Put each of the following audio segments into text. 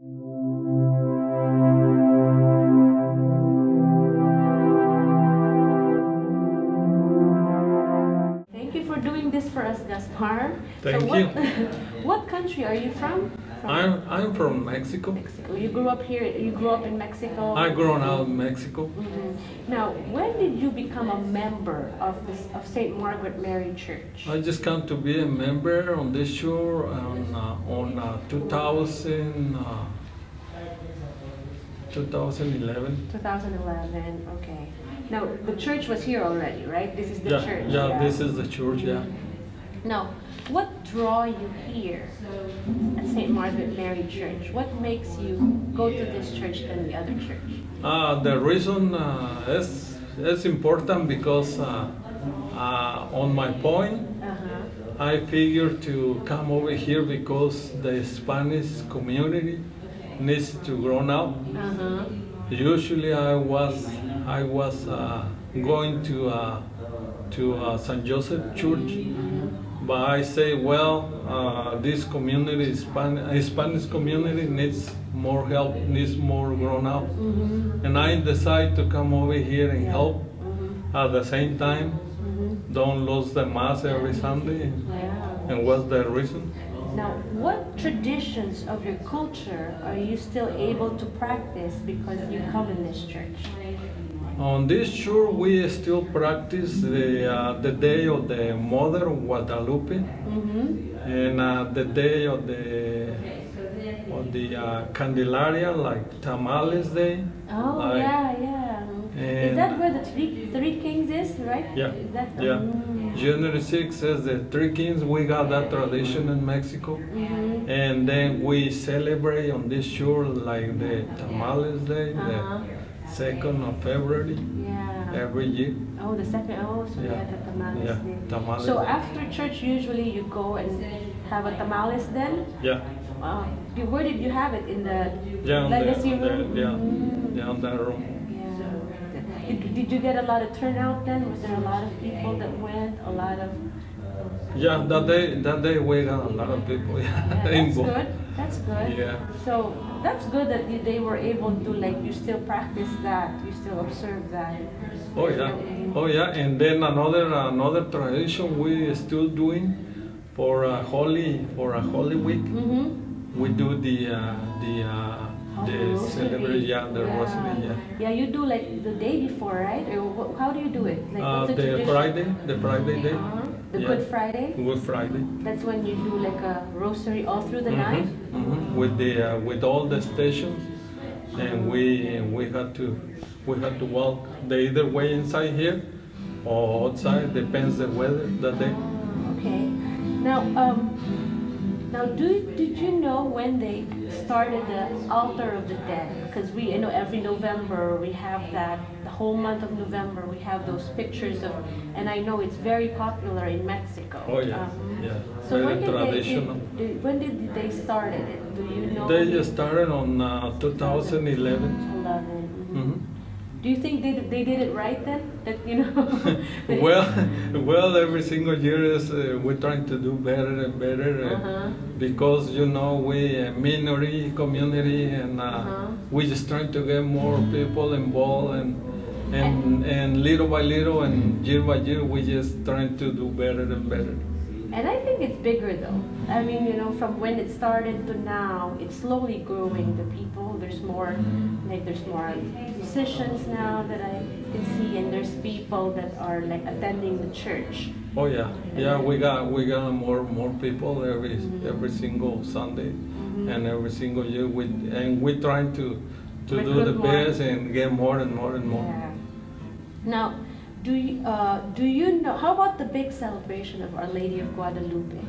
Thank you for doing this for us, Gaspar. Thank what, you. What country are you from? I'm from Mexico. Mexico. You grew up here. You grew up in Mexico. I grown up in Mexico. Now, when did you become a member of St. Margaret Mary Church? I just come to be a member on this show on 2011. 2011. Okay. Now, the church was here already, right? This is the church. Yeah, this is the church. Yeah. Now, what draw you here at St. Margaret Mary Church? What makes you go to this church than the other church? The reason is important because on my point, I figured to come over here because the Spanish community needs to grow up. Usually, I was going to San Joseph Church, but I say, well, this community, Spanish community, needs more help, needs more grown up, and I decide to come over here and help. At the same time, don't lose the mass every Sunday. And what's the reason? Now, what traditions of your culture are you still able to practice because you come in this church? On this church, we still practice the day of the Mother of Guadalupe, and the day of the Candelaria, like Tamales Day. Oh, like, yeah. Is that where the three kings is, right? Yeah, Is that, yeah. January 6th says the Three Kings. We got that tradition in Mexico, and then we celebrate on this shore like the Tamales Day, the 2nd of February, every year. Oh, the second. Oh, so Yeah. the tamales Yeah, day. tamales So day. after church, usually you go and have a tamales then. Yeah, Where did you have it? In the yeah, legacy room? yeah, on that room. Yeah. Did you get a lot of turnout then? Was there a lot of people that went? A lot of. Yeah, that day we got a lot of people. Yeah, that's involved. good. That's good. Yeah. So that's good that they were able to, like, you still practice that, you still observe that. Oh yeah, and then another tradition we still doing for a holy week. We do the celebration, the rosary, yeah. Yeah, you do like the day before, right? Or how do you do it? Like, what's the tradition? The Friday day. The Yeah. Good Friday. Good Friday. That's when you do like a rosary all through the night. With all the stations, and we had to walk the either way inside here or outside, depends the weather that day. Okay. Now, did you know when they started the altar of the dead? Because every November we have that. The whole month of November we have those pictures of, and I know it's very popular in Mexico. Oh yeah, yeah. So Very traditional. when did they start it? Do you know? They just started on 2011. 11. Do you think they did it right then? That Well, every single year is we're trying to do better and better because we a minority community, and we just trying to get more people involved, and little by little and year by year we just trying to do better and better. And I think it's bigger though. I mean, from when it started to now, it's slowly growing. The people, there's more musicians now that I can see, and there's people that are like attending the church. Oh yeah, we got more people every single Sunday, and every single year we're trying to do the best and get more and more and more. Yeah. Now, do you know, how about the big celebration of Our Lady of Guadalupe?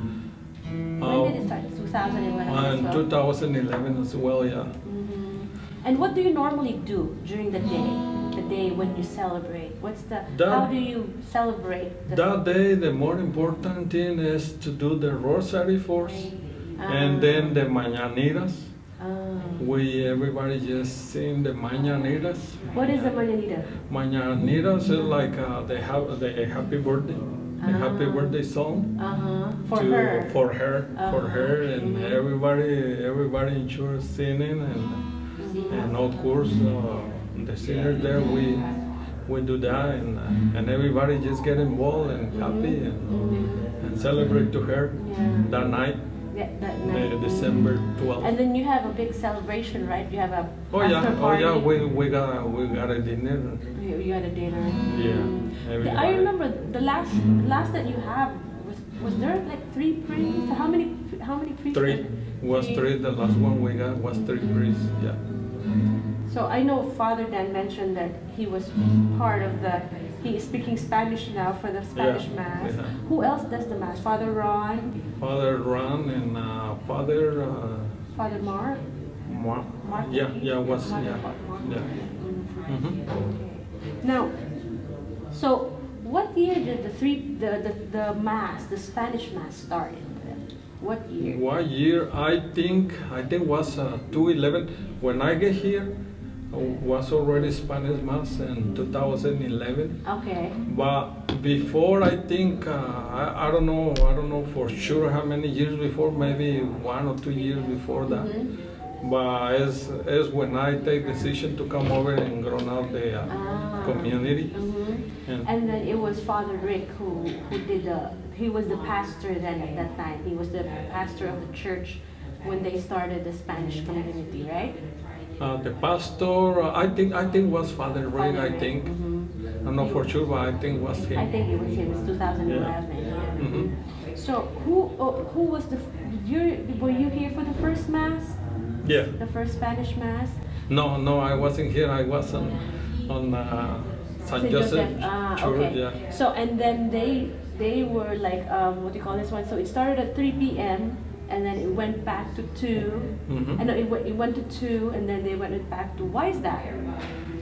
When did it start? 2011 as well? 2011 as well, yeah. And what do you normally do during the day when you celebrate? How do you celebrate? That day, the more important thing is to do the rosary first, and then the mañanitas. Everybody just sing the mañanitas. What is the mañanita? Mañanitas is like the happy birthday. a happy birthday song For to her. for her, and everybody in church singing, and of course the singers there we do that, and everybody just get involved and happy and celebrate to her that night. Yeah, that night. December 12th. And then you have a big celebration, right? You have a after Oh party. yeah, we got a dinner. You had a dinner. Yeah. Everybody. I remember the last that you have was there like 3 priests? How many priests? Three. The last one we got was 3 priests. Yeah. So I know Father Dan mentioned that he was part of he is speaking Spanish now for the Spanish Mass. Yeah. Who else does the Mass? Father Ron? Father Ron and Father Mark? Mark. Mark? Was Mark. yeah. Mm-hmm. Now, so what year did the Mass, the Spanish Mass started? What year? What year? I think was 2011. When I get here, was already Spanish Mass in 2011. Okay. But before, I think I don't know for sure how many years before. Maybe 1 or 2 years before that. But as when I take decision to come over and grow out the community. And then it was Father Rick who did he was the pastor then at that time. He was the pastor of the church when they started the Spanish community, right? The pastor, I think was Father Rick. I think. I'm not for sure, but I think was him. I think it was him. It's 2011. So who was were you here for the first Mass? Yeah. The first Spanish Mass? No, I wasn't here. I was on St. Joseph Church. Okay. Yeah. So and then they were like what do you call this one? So it started at 3 p.m. and then it went back to 2. And it went to 2 and then they went back to. Why is that?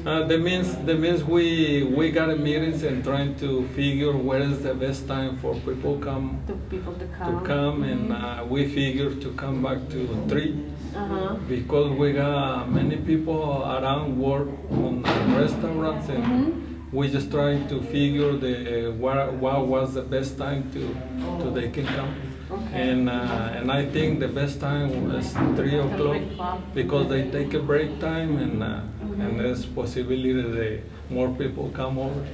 That means we got a meetings and trying to figure where is the best time for people to come and we figure to come back to 3 because we got many people around work on restaurants and we just trying to figure what was the best time to they can come. Okay. And I think the best time was 3 o'clock because they take a break time and there's possibility that more people come over.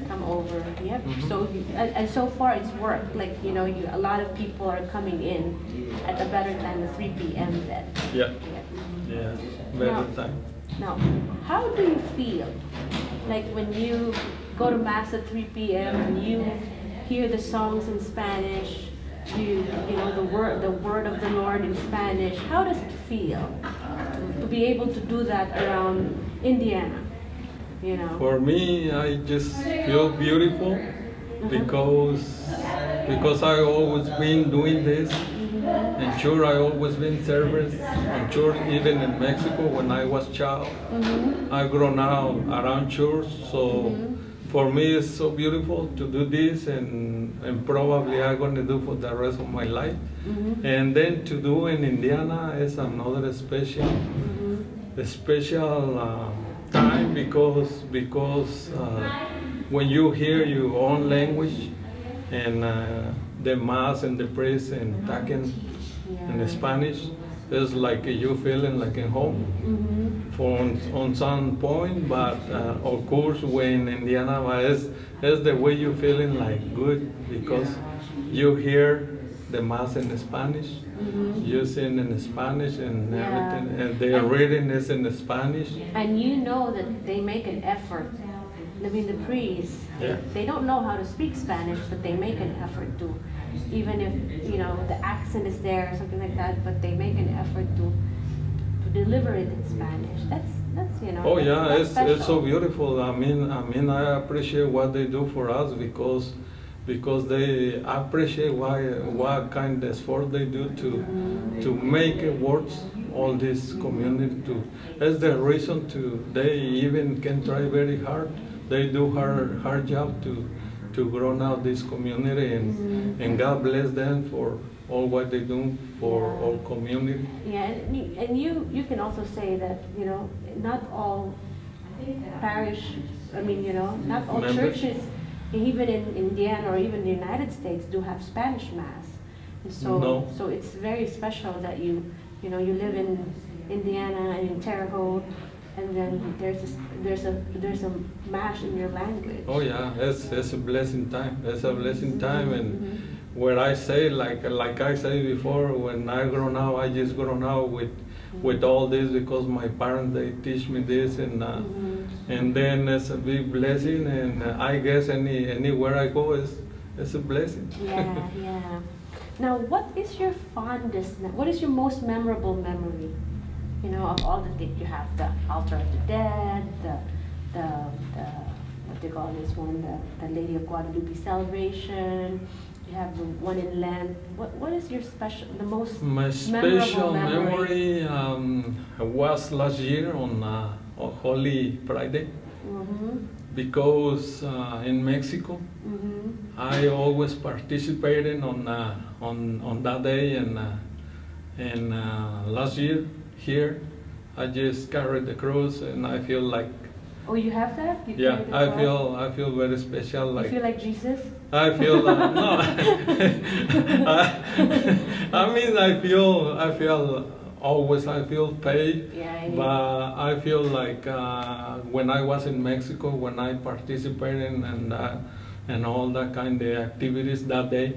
Yep. So and so far it's worked. Like a lot of people are coming in at a better time, the 3 p.m. then. Yeah. Better time. Now, how do you feel like when you go to Mass at 3 p.m. and you hear the songs in Spanish? You know the word of the Lord in Spanish. How does it feel to be able to do that around Indiana? For me, I just feel beautiful because I always been doing this. And sure, I always been service. And sure, even in Mexico when I was child, I grown up around church. So. For me, it's so beautiful to do this, and probably I'm going to do for the rest of my life. And then to do in Indiana is another special time because when you hear your own language and the Mass and the priest and talking in Spanish, it's like you feeling like at home. On some point, but of course when Indiana is the way you feeling like good because you hear the Mass in Spanish, you sing in Spanish and everything, and their reading is in Spanish. And that they make an effort. I mean, the priests, they don't know how to speak Spanish, but they make an effort to, even if the accent is there or something like that, but they make an effort to deliver it in Spanish. That's Oh yeah, that's it's so beautiful. I mean I appreciate what they do for us because they appreciate what kind of effort they do to make it works all this community. That's the reason they even can try very hard. They do hard job to grow out this community and God bless them for all what they do for our community. Yeah, and you can also say that not all parish, not all Members. churches even in Indiana or even the United States do have Spanish Mass. And so, No. so it's very special that you live in Indiana and in Terre Haute, and then there's a Mass in your language. Oh yeah, it's a blessing time. It's a blessing time, and where I say like I said before, when I grown up, I just grown up with all this because my parents they teach me this, and then it's a big blessing, and I guess anywhere I go it's a blessing. Yeah, yeah. Now, what is your what is your most memorable memory? Of all the things you have, the altar of the dead, the what they call this one, the Lady of Guadalupe celebration. You have the one in Lent. What is your the most My memorable special memory? was last year on Holy Friday, because in Mexico I always participated on that day, and last year here I just carried the cross, and I feel like Oh, you have that? You yeah, carry the cross? I feel very special. Like You feel like Jesus? I feel no. I mean, I feel always. I feel faith, Yeah, but I feel like when I was in Mexico, when I participated and all that kind of activities that day,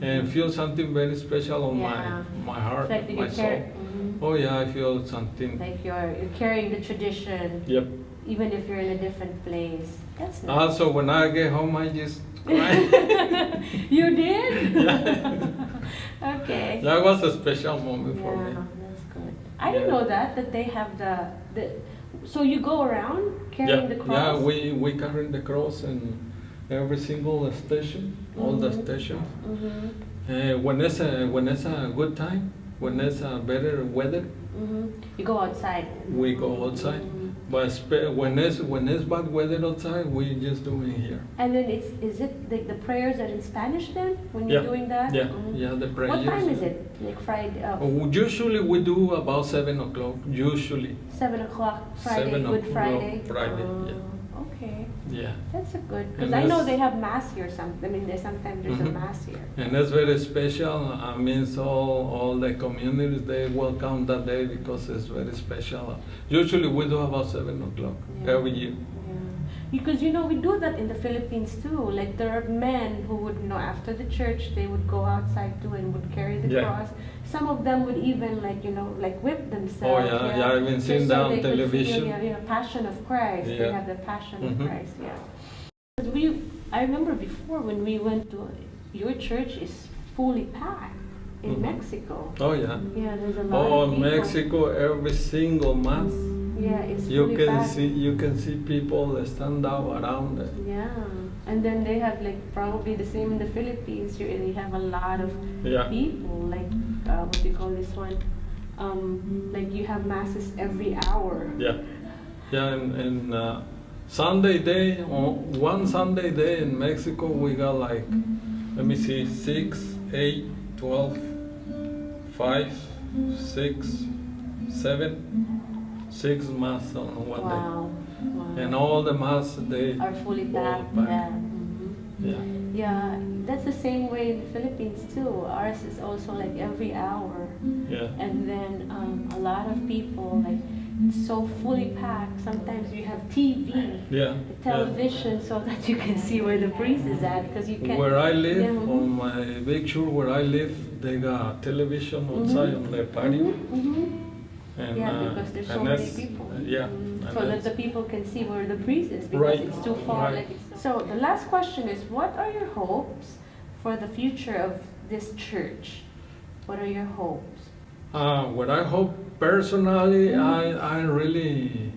and feel something very special on Yeah. my heart, It's like that my you soul. Oh yeah, I feel something. Like you're carrying the tradition, Yep. even if you're in a different place. That's nice. Also, when I get home, I just cry. You did? Yeah. Okay. That was a special moment for me. Yeah, that's good. I didn't know that they have the. So you go around carrying the cross? Yeah, we carry the cross in every single station, all the stations. When it's a good time, when it's a better weather, You go outside. we go outside. But when it's bad weather outside, we just do it here. And then is it like the prayers are in Spanish then when you're doing that? Yeah, yeah, the prayers. What time is it? Like Friday? Usually we do about 7 o'clock. Usually. 7 o'clock Friday, 7 Good o'clock Friday. Friday, yeah. Okay, Yeah. that's a good. Because And I know that's- they have mass here. I mean, sometimes there's a mass here. And that's very special. I mean, so all the communities, they welcome that day because it's very special. Usually we do about 7 o'clock Yeah. every year. Yeah. Because we do that in the Philippines too. Like there are men who would, after the church, they would go outside too and would carry the Yeah. cross. Some of them would even like whip Oh themselves. yeah, I've been seeing Just that so on they could television. feel, Passion of Christ. They Yeah. have the Passion of Mhm. Christ. Yeah. 'Cause I remember before when we went to your church is fully packed in Mhm. Mexico. Oh yeah. Yeah, there's a lot Oh, of in people. Mexico, every single mass, Yeah, it's you fully can packed. see people stand out around it. Yeah, and then they have like probably the same in the Philippines. They have a lot of Yeah. people. Like what do you call this one? Like you have masses every hour. Yeah, yeah, and Sunday day, one Sunday day in Mexico, we got like, let me see, 6, 8, 12, 5, 6, 7, 6 mass on one day. Wow. And all the mass, they Are fully all packed. packed. Yeah. Mhm. Yeah. Yeah, that's the same way in the Philippines too. Ours is also like every hour. Yeah. And then a lot of people like so fully packed. Sometimes you have TV, Yeah. television, so that you can see where the priest is at because you can. Where I live, Yeah. on my big church where I live, they got television outside on the patio. And, Yeah, because there's so and many that's- people. Yeah. Mhm. and So that that's- the people can see where the priest is because Right, it's too far. right. Like so the last question is, what are your hopes for the future of this church? What are your hopes? What I hope personally, I really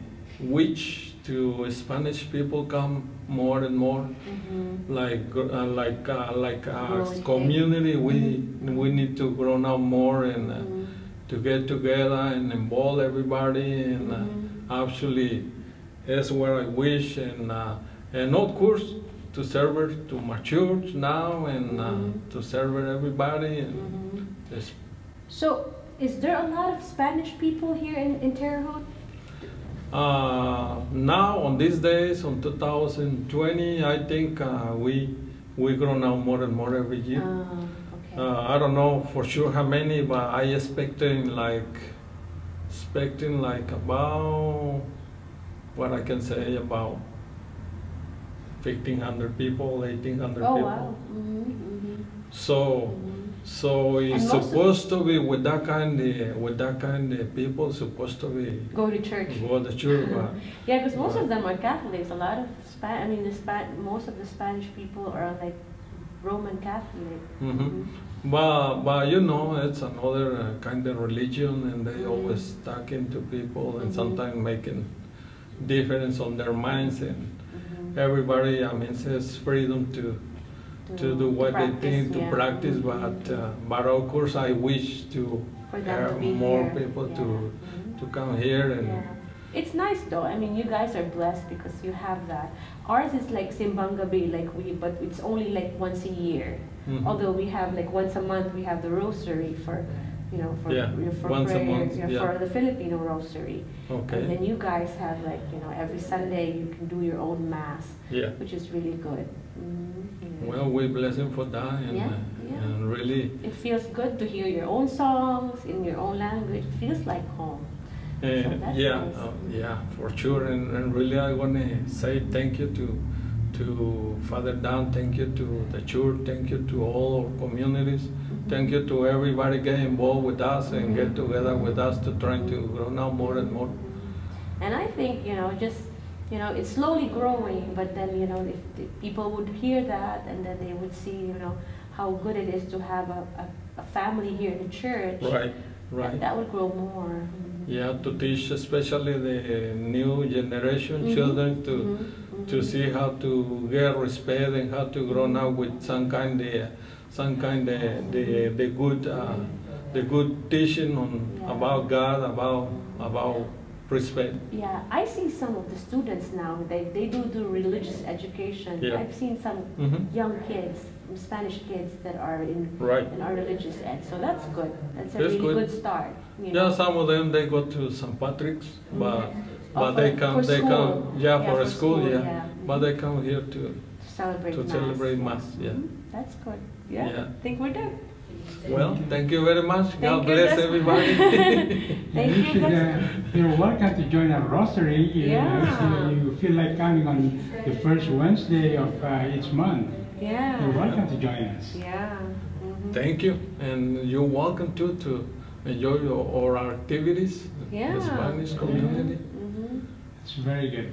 wish to Spanish people come more and more. Like as Growing community, we need to grow up more and to get together and involve everybody and actually that's where I wish and of course to serve to my church now and to serve everybody and So, is there a lot of Spanish people here in Terre Haute? Now on these days, on 2020, I think we grow now more and more every year. Okay. I don't know for sure how many, but I expecting about what I can say about 1,500 people, 1,800 Oh people. wow. Mm-hmm. So it's And most of- supposed to be with that kind of people supposed to be Go to church. go to church, but Yeah, because most of them are Catholics. A lot of most of the Spanish people are like Roman Catholic. mhm. But you know it's another kind of religion, and they always talking to people and sometimes making difference on their minds, and everybody says freedom to do what they think to yeah. practice, but of course I wish to For them to have be more here. people Yeah. to come here and Yeah. It's nice though. I mean, you guys are blessed because you have that. Ours is like Simbang Gabi, but it's only like once a year. Mhm. Although we have like once a month, we have the rosary for Yeah, for once a prayer, month, yeah. for the Filipino rosary. Okay. And then you guys have like every Sunday you can do your own mass, Yeah. which is really good. Yeah. Well, we bless him for that, and, Yeah, yeah. and really, It feels good to hear your own songs in your own language. It feels like home. So that's yeah, nice. yeah, for sure. And really, I want to say thank you to Father Dan, thank you to the church, thank you to all our communities, thank you to everybody get involved with us and get together with us to try to grow now more and more. And I think, it's slowly growing, but then, if the people would hear that and then they would see, how good it is to have a family here in the church. Right, right. That would grow more. Yeah, to teach especially the new generation children to see how to get respect and how to grow up with some kind of the good teaching about God, about respect. Yeah, I see some of the students now, they do religious education. Yeah. I've seen some young kids, Spanish kids that are in Right. our religious ed, so that's good. That's a That's really good. good start. Yeah, some of them they go to St. Patrick's, but Oh, they for come school. for a school, yeah. But Mhm. they come here to Celebrate to Mass. celebrate Mass, yeah. That's good. Yeah, Yeah. I think we're done. Well, thank you very much. God Thank you, bless Gaspar. everybody. Thank you you, should, Gaspar. you're welcome to join our rosary Yeah. if you feel like coming on the first Wednesday of each month. Yeah. You're welcome to join us. Yeah. Thank you, and you're welcome too to enjoy our activities, Yeah. the Spanish community. Mhm. It's very good.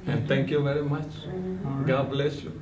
And thank you very much. All right. God bless you.